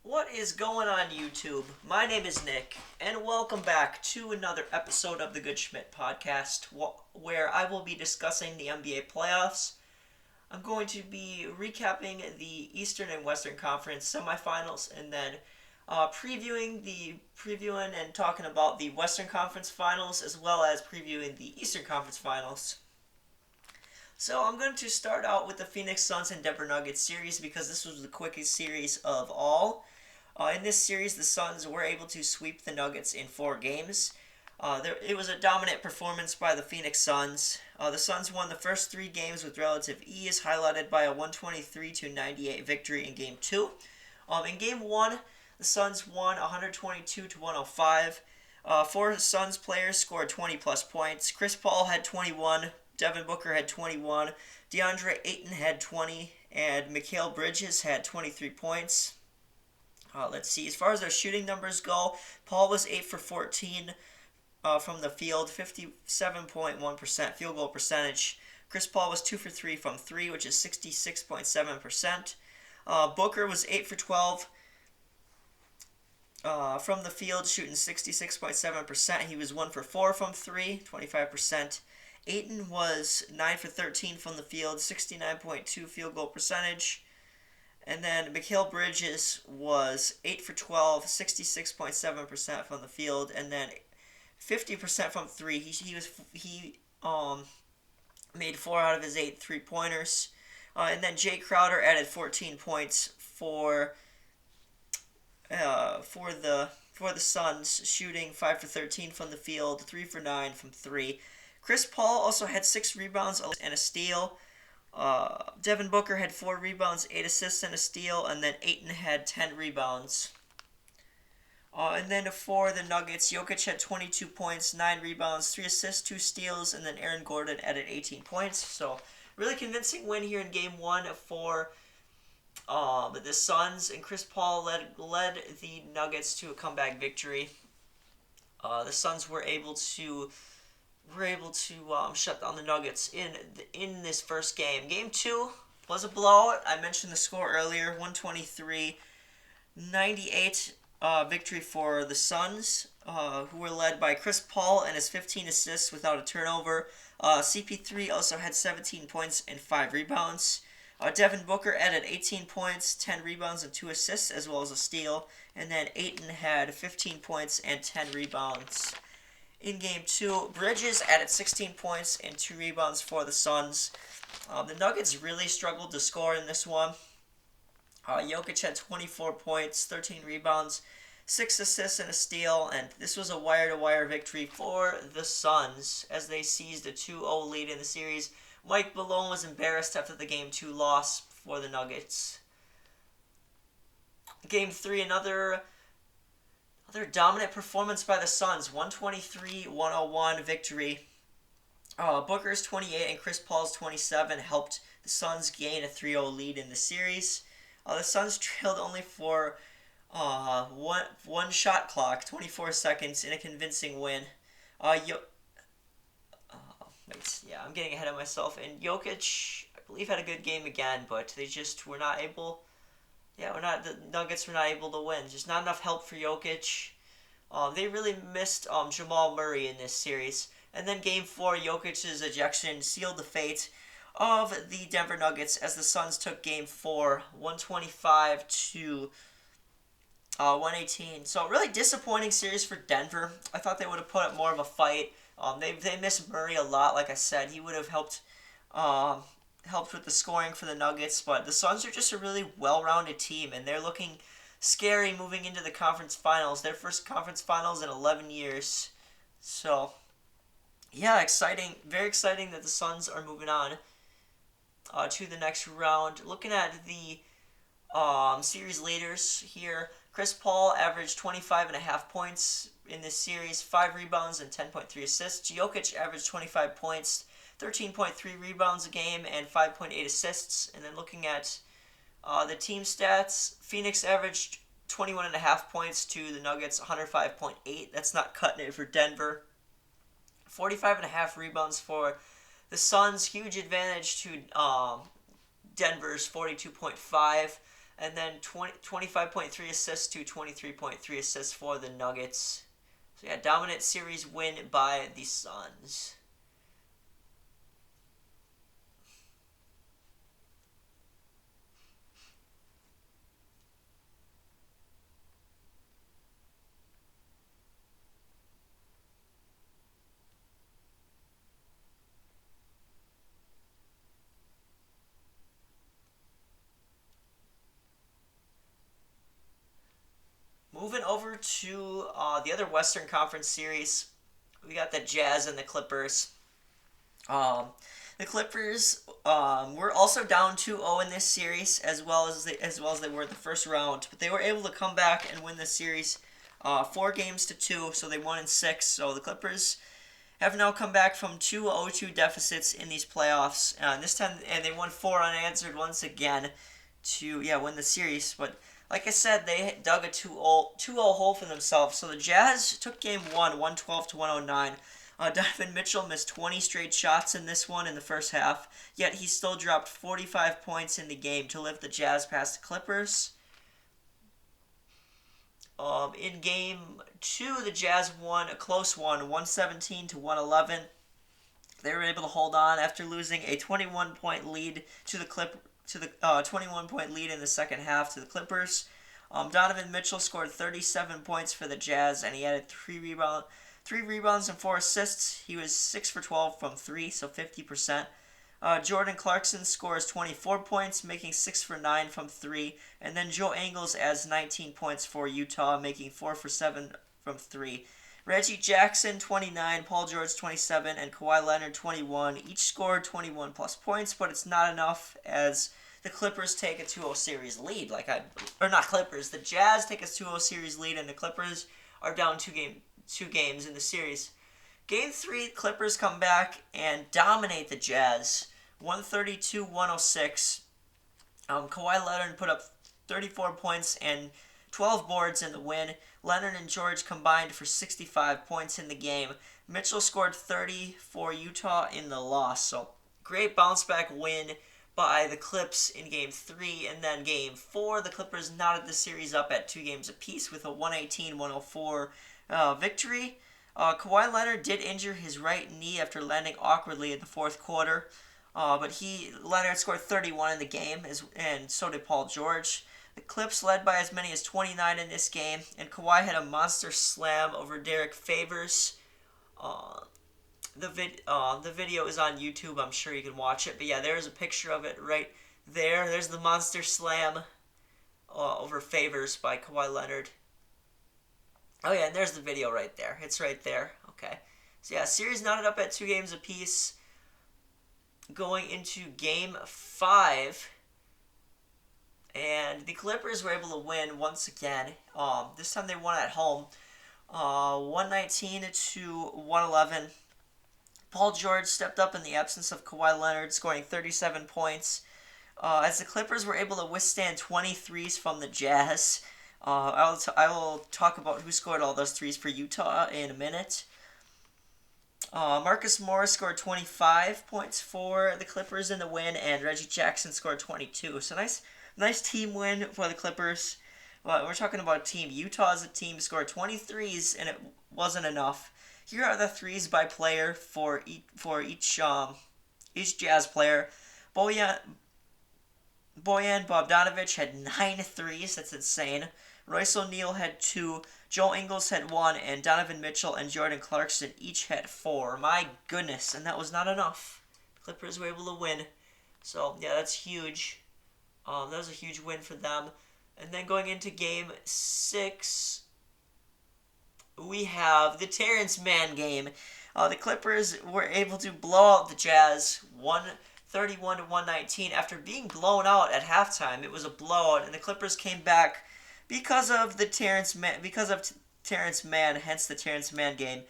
What is going on, YouTube? My name is Nick, and welcome back to another episode of the Good Schmidt podcast, where I will be discussing the NBA playoffs. I'm going to be recapping the Eastern and Western Conference semifinals, and then previewing and talking about the Western Conference finals, as well as previewing the Eastern Conference finals. So I'm going to start out with the Phoenix Suns and Denver Nuggets series because this was the quickest series of all. In this series, the Suns were able to sweep the Nuggets in 4 games. It was a dominant performance by the Phoenix Suns. The Suns won the first 3 games with relative ease, highlighted by a 123-98 victory in Game 2. In Game 1, the Suns won 122-105. 4 Suns players scored 20-plus points. Chris Paul had 21, Devin Booker had 21, DeAndre Ayton had 20, and Mikal Bridges had 23 points. Let's see. As far as their shooting numbers go, Paul was 8 for 14 from the field, 57.1% field goal percentage. Chris Paul was 2 for 3 from 3, which is 66.7%. Booker was 8 for 12 from the field, shooting 66.7%. He was 1 for 4 from 3, 25%. Ayton was 9 for 13 from the field, 69.2 field goal percentage. And then Mikal Bridges was 8 for 12, 66.7% from the field, and then 50% from 3. He made 4 out of his 8 3-pointers. And then Jay Crowder added 14 points for the Suns, shooting 5 for 13 from the field, 3 for 9 from 3. Chris Paul also had 6 rebounds and a steal. Devin Booker had 4 rebounds, 8 assists, and a steal, and then Ayton had 10 rebounds. And then for the Nuggets, Jokic had 22 points, 9 rebounds, 3 assists, 2 steals, and then Aaron Gordon added 18 points. So, really convincing win here in Game 1 for the Suns, and Chris Paul led the Nuggets to a comeback victory. The Suns were able to shut down the Nuggets in this first game. Game 2 was a blowout. I mentioned the score earlier, 123-98 victory for the Suns, who were led by Chris Paul and his 15 assists without a turnover. CP3 also had 17 points and 5 rebounds. Devin Booker added 18 points, 10 rebounds, and 2 assists, as well as a steal. And then Ayton had 15 points and 10 rebounds. In Game 2, Bridges added 16 points and 2 rebounds for the Suns. The Nuggets really struggled to score in this one. Jokic had 24 points, 13 rebounds, 6 assists, and a steal, and this was a wire-to-wire victory for the Suns as they seized a 2-0 lead in the series. Mike Malone was embarrassed after the Game 2 loss for the Nuggets. Game 3, another dominant performance by the Suns, 123-101 victory. Booker's 28 and Chris Paul's 27 helped the Suns gain a 3-0 lead in the series. The Suns trailed only for one shot clock, 24 seconds, in a convincing win. I'm getting ahead of myself. And Jokic, I believe, had a good game again, but they just were not able. The Nuggets were not able to win. Just not enough help for Jokic. They really missed Jamal Murray in this series. And then Game 4, Jokic's ejection sealed the fate of the Denver Nuggets as the Suns took Game 4, 125-118. So really disappointing series for Denver. I thought they would have put up more of a fight. They missed Murray a lot, like I said. He would have helped with the scoring for the Nuggets, but the Suns are just a really well-rounded team, and they're looking scary moving into the conference finals. Their first conference finals in 11 years. So, yeah, exciting. Very exciting that the Suns are moving on to the next round. Looking at the series leaders here, Chris Paul averaged 25.5 points in this series, 5 rebounds and 10.3 assists. Jokic averaged 25 points, 13.3 rebounds a game, and 5.8 assists. And then looking at the team stats, Phoenix averaged 21.5 points to the Nuggets 105.8. That's not cutting it for Denver. 45.5 rebounds for the Suns. Huge advantage to Denver's 42.5. And then 25.3 assists to 23.3 assists for the Nuggets. So yeah, dominant series win by the Suns. Moving over to the other Western Conference series, we got the Jazz and the Clippers. Um, the Clippers were also down 2-0 in this series, as well as they were in the first round, but they were able to come back and win the series 4-2, so they won in 6. So the Clippers have now come back from 2-0-2 deficits in these playoffs. This time, and they won 4 unanswered once again to win the series. But like I said, they dug a 2-0 hole for themselves. So the Jazz took game 112 to 109. Donovan Mitchell missed 20 straight shots in this one in the first half, yet he still dropped 45 points in the game to lift the Jazz past the Clippers. In game 2, the Jazz won a close one, 117 to 111. They were able to hold on after losing a 21-point lead to the 21-point lead in the second half to the Clippers. Donovan Mitchell scored 37 points for the Jazz, and he added 3 rebounds and 4 assists. He was 6 for 12 from 3, so 50%. Jordan Clarkson scores 24 points, making 6 for 9 from 3. And then Joe Ingles adds 19 points for Utah, making 4 for 7 from 3. Reggie Jackson, 29, Paul George, 27, and Kawhi Leonard, 21. Each scored 21 plus points, but it's not enough as the Clippers take a 2-0 series lead. The Jazz take a 2-0 series lead, and the Clippers are down two games in the series. Game 3, Clippers come back and dominate the Jazz, 132-106. Kawhi Leonard put up 34 points and 12 boards in the win. Leonard and George combined for 65 points in the game. Mitchell scored 30 for Utah in the loss. So great bounce back win by the Clips in Game 3. And then Game 4, the Clippers knotted the series up at 2 games apiece with a 118-104 victory. Kawhi Leonard did injure his right knee after landing awkwardly in the fourth quarter. But Leonard scored 31 in the game, and so did Paul George. The Clips led by as many as 29 in this game, and Kawhi had a monster slam over Derek Favors. The video is on YouTube. I'm sure you can watch it. But yeah, there's a picture of it right there. There's the monster slam over Favors by Kawhi Leonard. Oh yeah, and there's the video right there. It's right there. Okay. So yeah, series knotted up at 2 games apiece. Going into Game 5. And the Clippers were able to win once again. This time they won at home. 119 to 111. Paul George stepped up in the absence of Kawhi Leonard, scoring 37 points. As the Clippers were able to withstand 23s from the Jazz. I will talk about who scored all those threes for Utah in a minute. Marcus Morris scored 25 points for the Clippers in the win, and Reggie Jackson scored 22. So nice team win for the Clippers. But we're talking about a team. Utah as a team scored 23s, and it wasn't enough. Here are the threes by player for each Jazz player. Bojan Bogdanovic had 9 threes. That's insane. Royce O'Neal had 2. Joe Ingles had 1, and Donovan Mitchell and Jordan Clarkson each had 4. My goodness, and that was not enough. Clippers were able to win. So yeah, that's huge. That was a huge win for them. And then going into Game 6, we have the Terrence Mann game. The Clippers were able to blow out the Jazz 131 to 119 after being blown out at halftime. It was a blowout, and the Clippers came back because of Terrence Mann, hence the Terrence Mann game.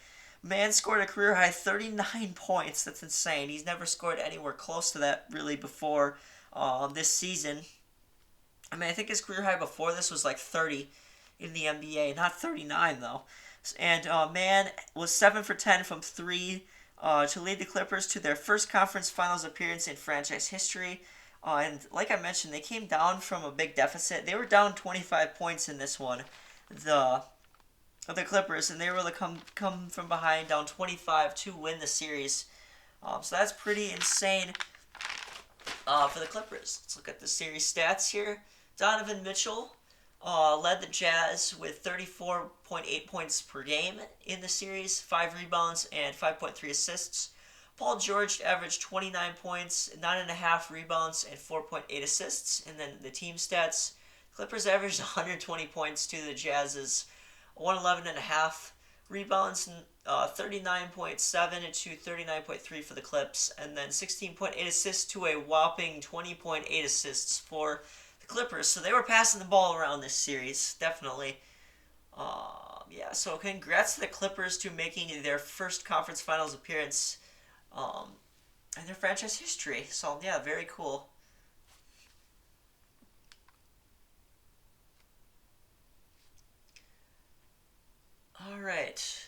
Mann scored a career high 39 points. That's insane. He's never scored anywhere close to that really before this season. I mean, I think his career high before this was like 30 in the NBA, not 39 though. And Mann was 7 for 10 from 3 to lead the Clippers to their first conference finals appearance in franchise history. And like I mentioned, they came down from a big deficit. They were down 25 points in this one, the the Clippers, and they were able to come from behind down 25 to win the series. So that's pretty insane for the Clippers. Let's look at the series stats here. Donovan Mitchell led the Jazz with 34.8 points per game in the series, 5 rebounds, and 5.3 assists. Paul George averaged 29 points, 9.5 rebounds, and 4.8 assists. And then the team stats, Clippers averaged 120 points to the Jazz's 111.5 rebounds, 39.7 to 39.3 for the Clips, and then 16.8 assists to a whopping 20.8 assists for the Clippers. So they were passing the ball around this series, definitely. Yeah, so congrats to the Clippers to making their first conference finals appearance in their franchise history. So yeah, very cool. All right.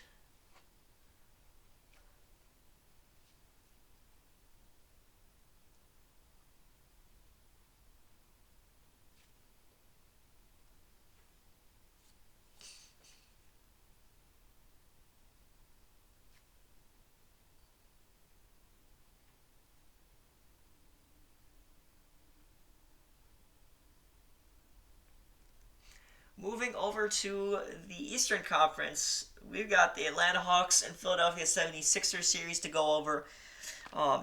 Moving over to the Eastern Conference, we've got the Atlanta Hawks and Philadelphia 76ers series to go over.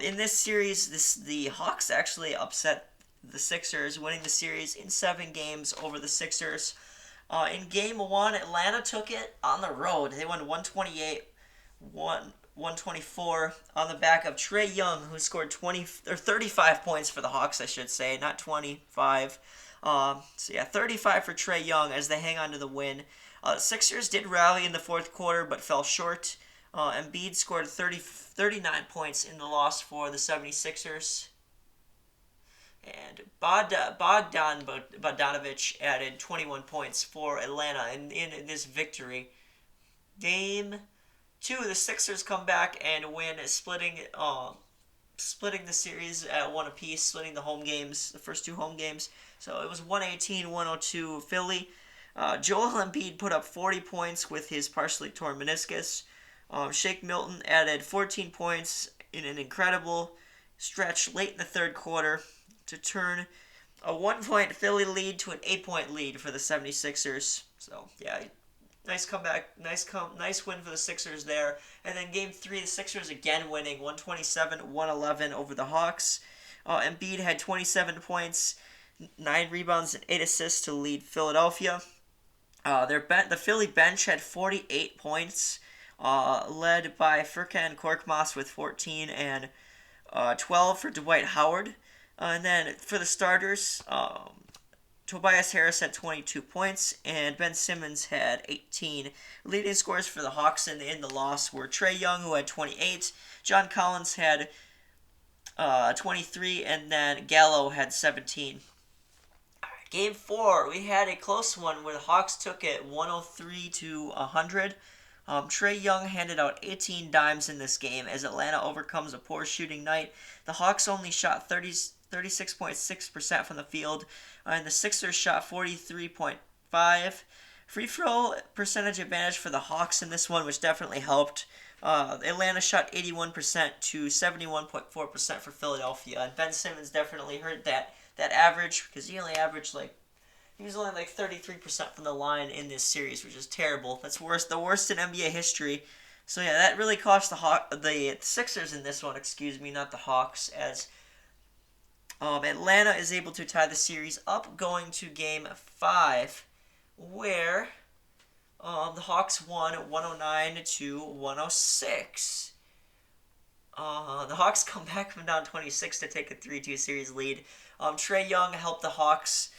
In this series, the Hawks actually upset the Sixers, winning the series in 7 games over the Sixers. In game one, Atlanta took it on the road. They won 128, 124 on the back of Trae Young, who scored 20 or 35 points for the Hawks, I should say, not 25. So yeah, 35 for Trae Young as they hang on to the win. Sixers did rally in the fourth quarter, but fell short. Embiid scored 39 points in the loss for the 76ers. And Bogdanovich added 21 points for Atlanta in this victory. Game 2, the Sixers come back and win, splitting the series at one apiece, splitting the home games, the first 2 home games. So it was 118-102 Philly. Joel Embiid put up 40 points with his partially torn meniscus. Shake Milton added 14 points in an incredible stretch late in the third quarter to turn a 1-point Philly lead to an 8-point lead for the 76ers. So, yeah, nice comeback, nice win for the Sixers there. And then game 3, the Sixers again winning 127-111 over the Hawks. Embiid had 27 points, 9 rebounds, and 8 assists to lead Philadelphia. The Philly bench had 48 points, led by Furkan Korkmaz with 14 and 12 for Dwight Howard. And then for the starters, Tobias Harris had 22 points, and Ben Simmons had 18. Leading scores for the Hawks in the loss were Trae Young, who had 28, John Collins had 23, and then Gallo had 17. Game 4, we had a close one where the Hawks took it 103-100. Trae Young handed out 18 dimes in this game as Atlanta overcomes a poor shooting night. The Hawks only shot 36.6% from the field, and the Sixers shot 43.5%. Free throw percentage advantage for the Hawks in this one, which definitely helped. Atlanta shot 81% to 71.4% for Philadelphia, and Ben Simmons definitely hurt that average because he was only like 33% from the line in this series, which is terrible. That's the worst in NBA history. So yeah, that really cost the Sixers in this one. Excuse me, not the Hawks, as Atlanta is able to tie the series up going to Game 5, where the Hawks won 109-106. The Hawks come back from down 26 to take a 3-2 series lead. Trae Young helped the Hawks,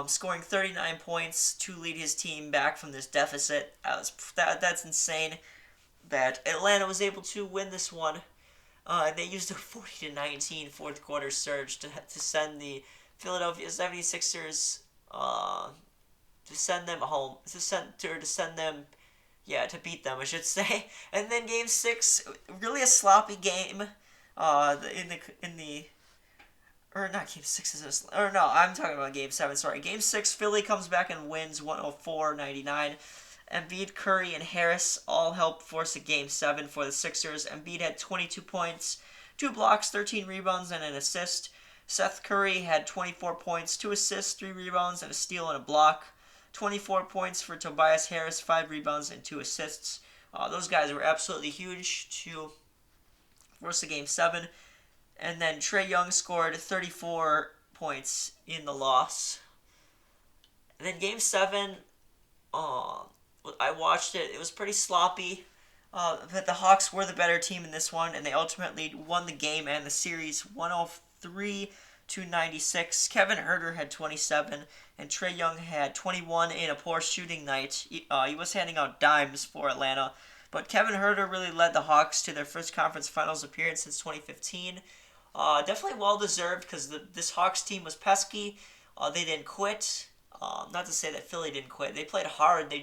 scoring 39 points to lead his team back from this deficit. That's insane that Atlanta was able to win this one. They used a 40-19 fourth quarter surge to send the Philadelphia 76ers to send them home, to beat them, I should say. And then Game 6, really a sloppy game. In the or not game 6 is this, or no, I'm talking about game 7, sorry. Game 6, Philly comes back and wins 104-99. Embiid, Curry, and Harris all helped force a game 7 for the Sixers. Embiid had 22 points, 2 blocks, 13 rebounds, and an assist. Seth Curry had 24 points, 2 assists, 3 rebounds, and a steal and a block. 24 points for Tobias Harris, 5 rebounds, and 2 assists. Those guys were absolutely huge to force a game 7. And then Trae Young scored 34 points in the loss. And then game 7, I watched it. It was pretty sloppy. But the Hawks were the better team in this one, and they ultimately won the game and the series 103-96. Kevin Huerter had 27, and Trae Young had 21 in a poor shooting night. He was handing out dimes for Atlanta, but Kevin Huerter really led the Hawks to their first conference finals appearance since 2015. Definitely well deserved because this Hawks team was pesky. They didn't quit. Not to say that Philly didn't quit. They played hard. They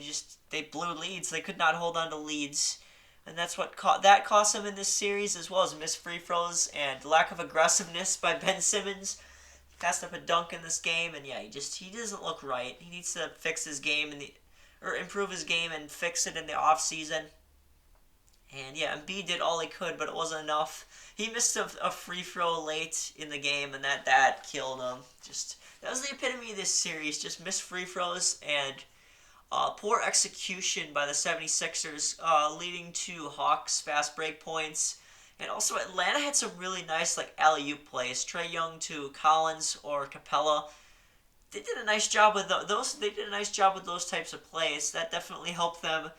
blew leads. They could not hold on to leads, and that's what cost them in this series, as well as missed free throws and lack of aggressiveness by Ben Simmons. Passed up a dunk in this game, and yeah, he doesn't look right. He needs to fix his game or improve his game and fix it in the off season. And yeah, Embiid did all he could, but it wasn't enough. He missed a free throw late in the game, and that killed him. That was the epitome of this series. Just missed free throws and poor execution by the 76ers, leading to Hawks fast break points. And also Atlanta had some really nice alley-oop plays. Trae Young to Collins or Capella. They did a nice job with those. They did a nice job with those types of plays. That definitely helped them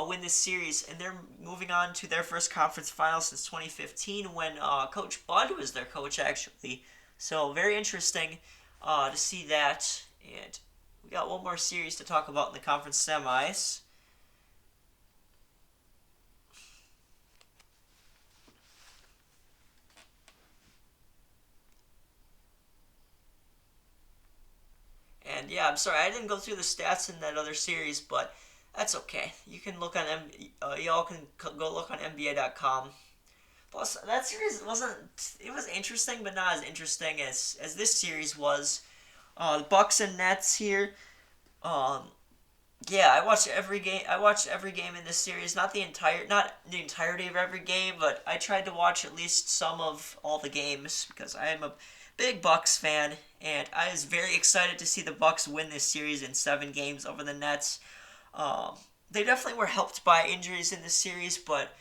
win this series, and they're moving on to their first conference final since 2015 when Coach Bud was their coach, actually. So very interesting to see that. And we got one more series to talk about in the conference semis. And yeah, I'm sorry I didn't go through the stats in that other series, but that's okay. You can look on y'all can go look on NBA.com. Plus, that series it was interesting, but not as interesting as this series was. The Bucks and Nets here. Um, yeah, I watched every game. I watched every game in this series. Not the entirety of every game, but I tried to watch at least some of all the games because I am a big Bucks fan, and I was very excited to see the Bucks win this series in 7 games over the Nets. Um, they definitely were helped by injuries in this series, but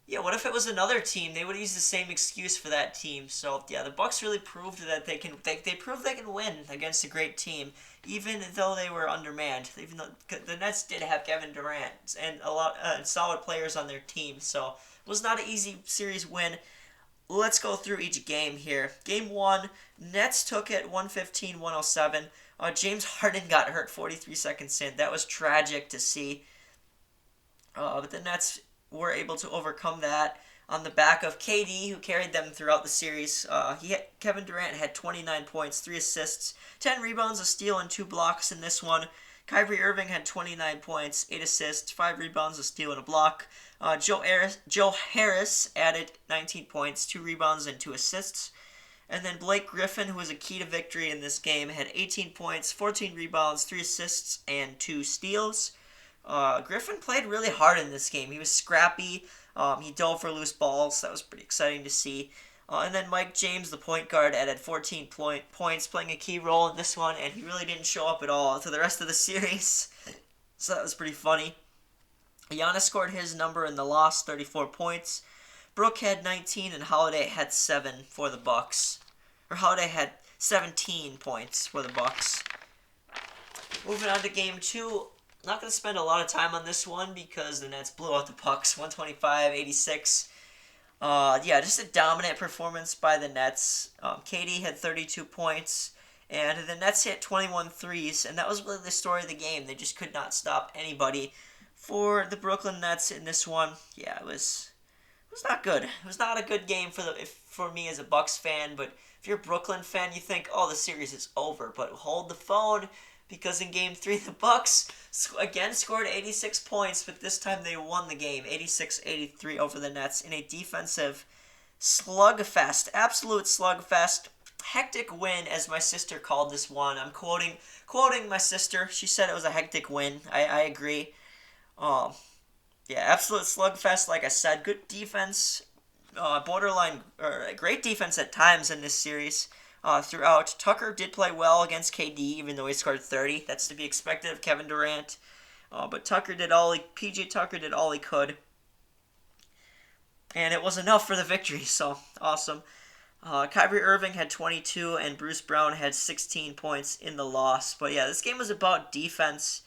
yeah, what if it was another team? They would use the same excuse for that team. So yeah, the Bucks really proved that they can. They proved they can win against a great team, even though they were undermanned. Even though the Nets did have Kevin Durant and a lot solid players on their team, so it was not an easy series win. Let's go through each game here. Game 1, Nets took it 115-107. James Harden got hurt 43 seconds in. That was tragic to see. But the Nets were able to overcome that on the back of KD, who carried them throughout the series. Kevin Durant had 29 points, 3 assists, 10 rebounds, a steal, and 2 blocks in this one. Kyrie Irving had 29 points, 8 assists, 5 rebounds, a steal, and a block. Joe Harris added 19 points, 2 rebounds, and 2 assists. And then Blake Griffin, who was a key to victory in this game, had 18 points, 14 rebounds, 3 assists, and 2 steals. Griffin played really hard in this game. He was scrappy. He dove for loose balls. That was pretty exciting to see. And then Mike James, the point guard, added 14 points, playing a key role in this one, and he really didn't show up at all to the rest of the series. So that was pretty funny. Giannis scored his number in the loss, 34 points. Brooke had 19, and Holiday had 7 for the Bucks. Or Holiday had 17 points for the Bucks. Moving on to Game 2. Not going to spend a lot of time on this one because the Nets blew out the Bucks 125-86. Just a dominant performance by the Nets. KD had 32 points, and the Nets hit 21 threes, and that was really the story of the game. They just could not stop anybody. For the Brooklyn Nets in this one, it was not good. It was not a good game for me as a Bucks fan, but if you're a Brooklyn fan, you think, oh, the series is over. But hold the phone, because in Game 3, the Bucks again scored 86 points, but this time they won the game, 86-83 over the Nets in a defensive slugfest, absolute slugfest. hectic win, as my sister called this one. I'm quoting my sister. She said it was a hectic win. I agree. Um, yeah, absolute slugfest. Like I said, good defense, borderline or great defense at times in this series. Throughout, Tucker did play well against KD, even though he scored 30. That's to be expected of Kevin Durant. But PJ Tucker did all he could, and it was enough for the victory. So awesome. Kyrie Irving had 22 and Bruce Brown had 16 points in the loss. But yeah, this game was about defense,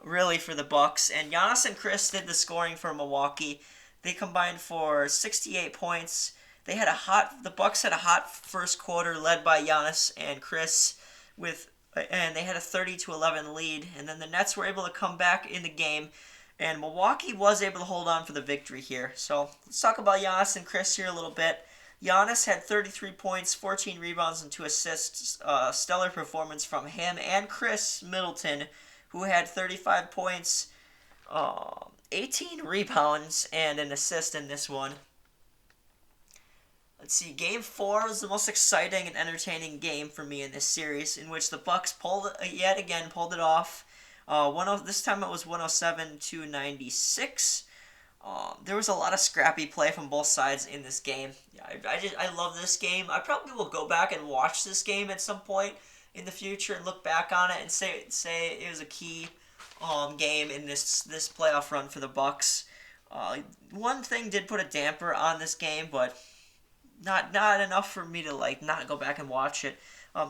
really, for the Bucks. And Giannis and Chris did the scoring for Milwaukee. They combined for 68 points. The Bucks had a hot first quarter led by Giannis and Chris and they had a 30-11 lead. And then the Nets were able to come back in the game, and Milwaukee was able to hold on for the victory here. So let's talk about Giannis and Chris here a little bit. Giannis had 33 points, 14 rebounds, and 2 assists. Stellar performance from him and Chris Middleton, who had 35 points, 18 rebounds, and an assist in this one. Let's see, Game 4 was the most exciting and entertaining game for me in this series, in which the Bucks yet again pulled it off. This time it was 107-96. There was a lot of scrappy play from both sides in this game. Yeah, I love this game. I probably will go back and watch this game at some point in the future and look back on it and say it was a key game in this playoff run for the Bucks. One thing did put a damper on this game, but not enough for me to not go back and watch it.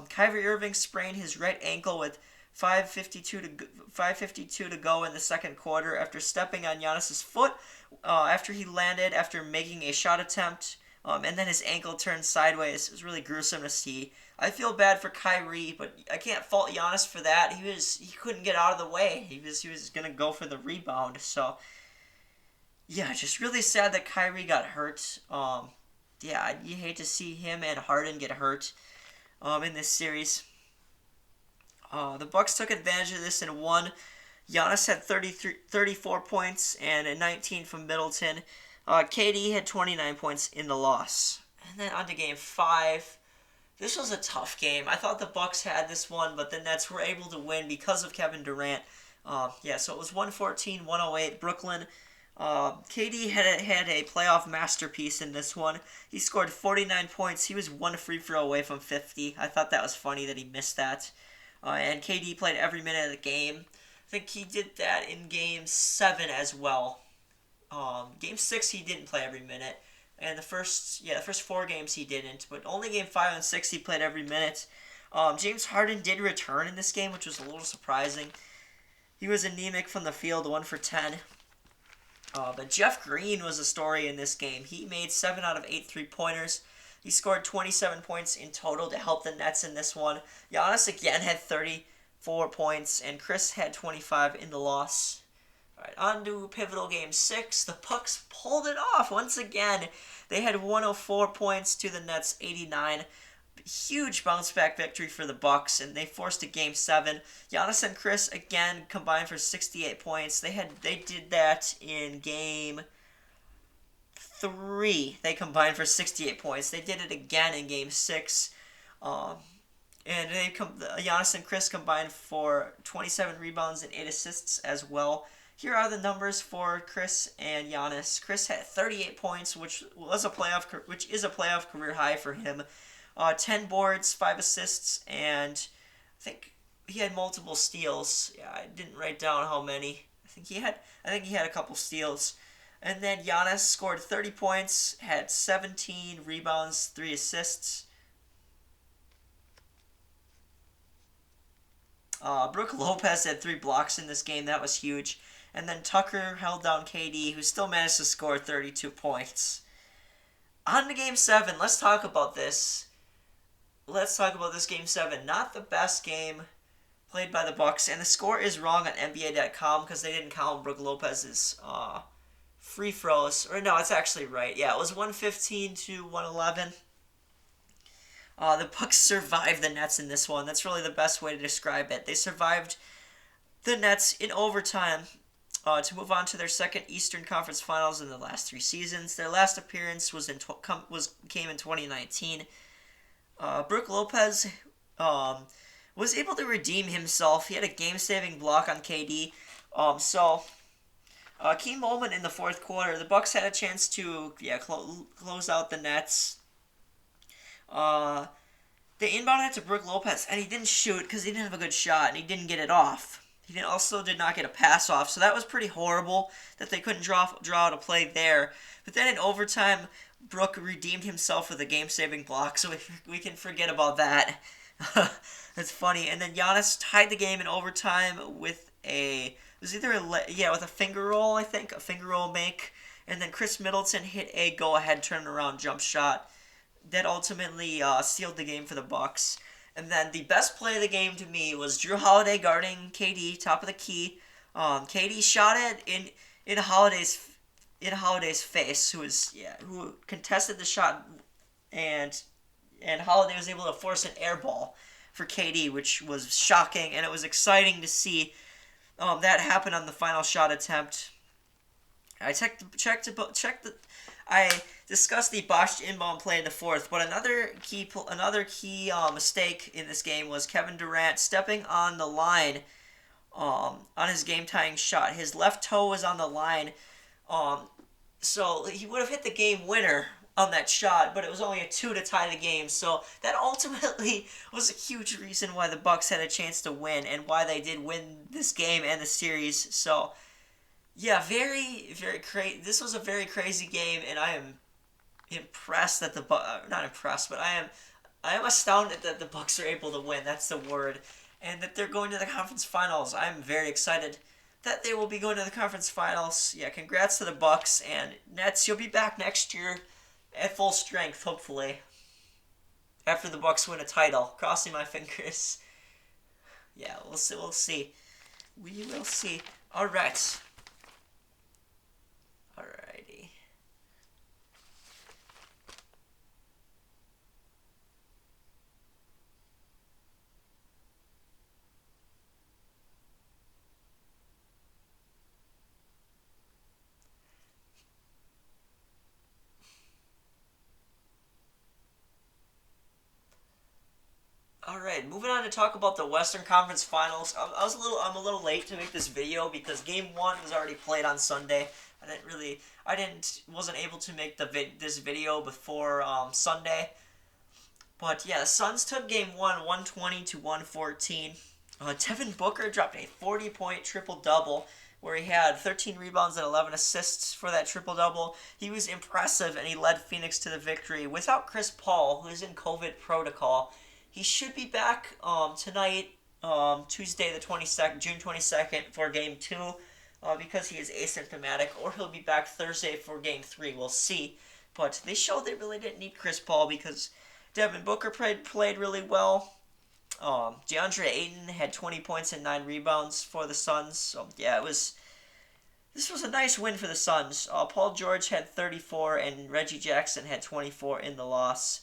Kyrie Irving sprained his right ankle with 5:52 to go in the second quarter after stepping on Giannis's foot after he landed after making a shot attempt, and then his ankle turned sideways. It was really gruesome to see. I feel bad for Kyrie, but I can't fault Giannis for that. He couldn't get out of the way. He was gonna go for the rebound. So yeah, just really sad that Kyrie got hurt. Yeah, you hate to see him and Harden get hurt in this series. The Bucks took advantage of this and won. Giannis had 34 points and 19 from Middleton. KD had 29 points in the loss. And then on to Game 5. This was a tough game. I thought the Bucks had this one, but the Nets were able to win because of Kevin Durant. So it was 114-108 Brooklyn. KD had a playoff masterpiece in this one. He scored 49 points. He was one free throw away from 50. I thought that was funny that he missed that. And KD played every minute of the game. I think he did that in Game 7 as well. Game 6 he didn't play every minute. And the first 4 games he didn't. But only Game 5 and 6 he played every minute. James Harden did return in this game, which was a little surprising. He was anemic from the field, 1 for 10. But Jeff Green was a story in this game. He made 7 out of 8 3-pointers. He scored 27 points in total to help the Nets in this one. Giannis again had 34 points, and Chris had 25 in the loss. All right, on to pivotal Game 6. The Bucks pulled it off once again. They had 104 points to the Nets' 89. Huge bounce-back victory for the Bucks, and they forced a Game 7. Giannis and Chris again combined for 68 points. They did that in Game 3. They combined for 68 points. They did it again in Game 6. Giannis and Chris combined for 27 rebounds and 8 assists as well. Here are the numbers for Chris and Giannis. Chris had 38 points, which is a playoff career high for him. 10 boards, 5 assists, and I think he had multiple steals. Yeah, I didn't write down how many. I think he had a couple steals. And then Giannis scored 30 points, had 17 rebounds, 3 assists. Brook Lopez had 3 blocks in this game. That was huge. And then Tucker held down KD, who still managed to score 32 points. On to Game 7. Let's talk about this. Let's talk about this Game 7. Not the best game played by the Bucks, and the score is wrong on NBA.com because they didn't count Brook Lopez's free throws. Or no, it's actually right. Yeah, it was 115-111. The Bucks survived the Nets in this one. That's really the best way to describe it. They survived the Nets in overtime to move on to their second Eastern Conference Finals in the last 3 seasons. Their last appearance came in 2019. Brook Lopez um, was able to redeem himself. He had a game-saving block on KD. Key moment in the fourth quarter. The Bucks had a chance to close out the Nets. Uh, they inbounded it to Brook Lopez, and he didn't shoot because he didn't have a good shot, and he didn't get it off. Also did not get a pass off, so that was pretty horrible that they couldn't draw out a play there. But then in overtime, Brook redeemed himself with a game-saving block, so we can forget about that. That's funny. And then Giannis tied the game in overtime with with a finger roll, I think, a finger roll make, and then Chris Middleton hit a go-ahead turnaround jump shot that ultimately sealed the game for the Bucks. And then the best play of the game to me was Drew Holiday guarding KD, top of the key. KD shot it in Holiday's face, who contested the shot, and Holiday was able to force an air ball for KD, which was shocking, and it was exciting to see that happen on the final shot attempt. I discussed the botched inbound play in the fourth, but another key mistake in this game was Kevin Durant stepping on the line on his game tying shot. His left toe was on the line, so he would have hit the game winner on that shot, but it was only a 2 to tie the game. So that ultimately was a huge reason why the Bucks had a chance to win and why they did win this game and the series. So yeah, very very crazy. This was a very crazy game, and I am impressed that not impressed, but I am astounded that the Bucks are able to win. That's the word, and that they're going to the conference finals. I'm very excited that they will be going to the conference finals. Yeah, congrats to the Bucks and Nets. You'll be back next year at full strength, hopefully. After the Bucks win a title, crossing my fingers. Yeah, we'll see. We'll see. We will see. All right. Alrighty. All right, moving on to talk about the Western Conference Finals. I'm a little late to make this video because Game 1 was already played on Sunday. Wasn't able to make this video before Sunday. But yeah, the Suns took Game 1, 120 to 114. Devin Booker dropped a 40-point triple-double where he had 13 rebounds and 11 assists for that triple-double. He was impressive, and he led Phoenix to the victory. Without Chris Paul, who is in COVID protocol, he should be back tonight, Tuesday the 22nd, June 22nd, for Game 2 because he is asymptomatic, or he'll be back Thursday for Game 3. We'll see. But they showed they really didn't need Chris Paul because Devin Booker played really well. DeAndre Ayton had 20 points and 9 rebounds for the Suns. So, yeah, this was a nice win for the Suns. Paul George had 34, and Reggie Jackson had 24 in the loss.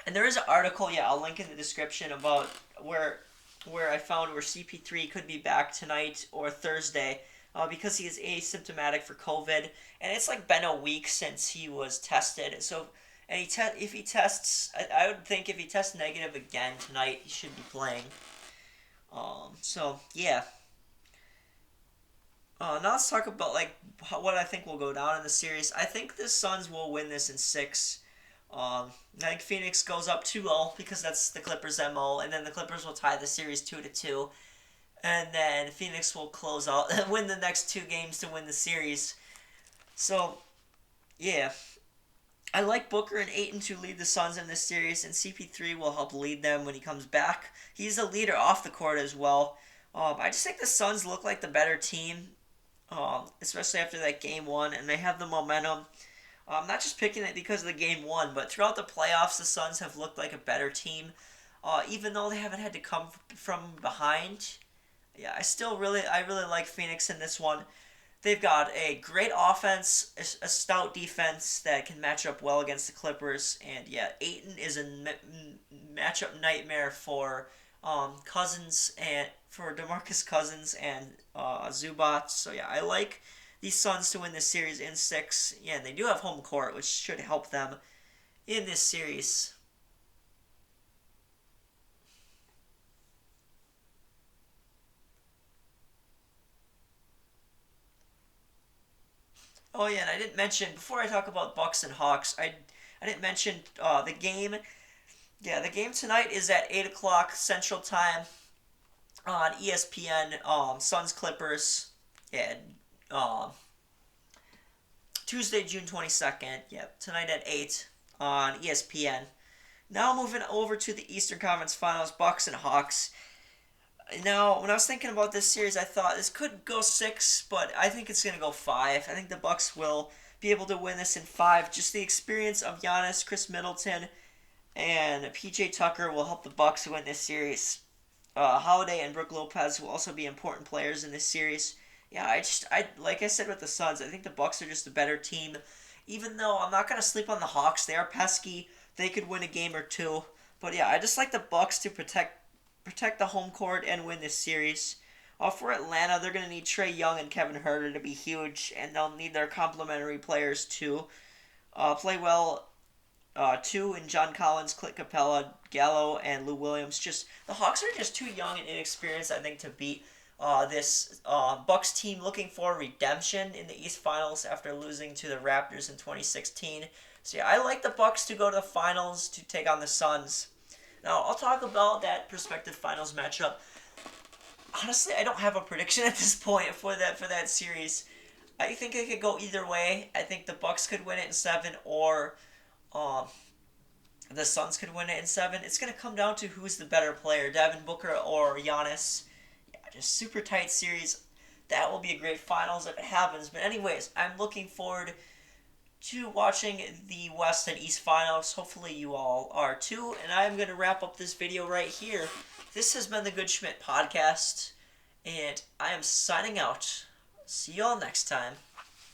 And there is an article, I'll link in the description about where I found where CP3 could be back tonight or Thursday because he is asymptomatic for COVID, and it's like been a week since he was tested. So, and if he tests, I would think if he tests negative again tonight, he should be playing. So yeah. Now let's talk about what I think will go down in the series. I think the Suns will win this in 6. I think Phoenix goes up 2-0 because that's the Clippers' MO, and then the Clippers will tie the series 2-2, and then Phoenix will close out and win the next 2 games to win the series. So, yeah, I like Booker and Ayton to lead the Suns in this series, and CP3 will help lead them when he comes back. He's a leader off the court as well. I just think the Suns look like the better team, especially after that Game 1, and they have the momentum. I'm not just picking it because of the Game 1, but throughout the playoffs, the Suns have looked like a better team, even though they haven't had to come from behind. Yeah, I really like Phoenix in this one. They've got a great offense, a stout defense that can match up well against the Clippers, and yeah, Ayton is a matchup nightmare for Cousins and for DeMarcus Cousins and Zubac. So yeah, I like these Suns to win this series in 6. Yeah, and they do have home court, which should help them in this series. Oh yeah, and I didn't mention before I talk about Bucks and Hawks. I didn't mention the game. Yeah, the game tonight is at 8 o'clock Central Time on ESPN. Suns Clippers. Yeah, um, Tuesday, June 22nd. Yep, tonight at 8 on ESPN. Now moving over to the Eastern Conference Finals, Bucks and Hawks. Now, when I was thinking about this series, I thought this could go 6, but I think it's gonna go 5. I think the Bucks will be able to win this in 5. Just the experience of Giannis, Chris Middleton, and PJ Tucker will help the Bucks win this series. Holiday and Brook Lopez will also be important players in this series. Yeah, I like I said with the Suns, I think the Bucks are just a better team. Even though I'm not gonna sleep on the Hawks, they are pesky. They could win a game or two. But yeah, I just like the Bucks to protect the home court and win this series. For Atlanta, they're gonna need Trae Young and Kevin Huerter to be huge, and they'll need their complementary players to play well two in John Collins, Clint Capella, Gallo, and Lou Williams. Just the Hawks are just too young and inexperienced, I think, to beat this Bucks team looking for redemption in the East Finals after losing to the Raptors in 2016. So yeah, I like the Bucks to go to the finals to take on the Suns. Now I'll talk about that prospective finals matchup. Honestly, I don't have a prediction at this point for that series. I think it could go either way. I think the Bucks could win it in 7, or um, the Suns could win it in 7. It's gonna come down to who's the better player, Devin Booker or Giannis. Yeah, just super tight series. That will be a great finals if it happens. But anyways, I'm looking forward to watching the West and East finals. Hopefully you all are too. And I'm gonna wrap up this video right here. This has been the Good Schmidt podcast, and I am signing out. See you all next time.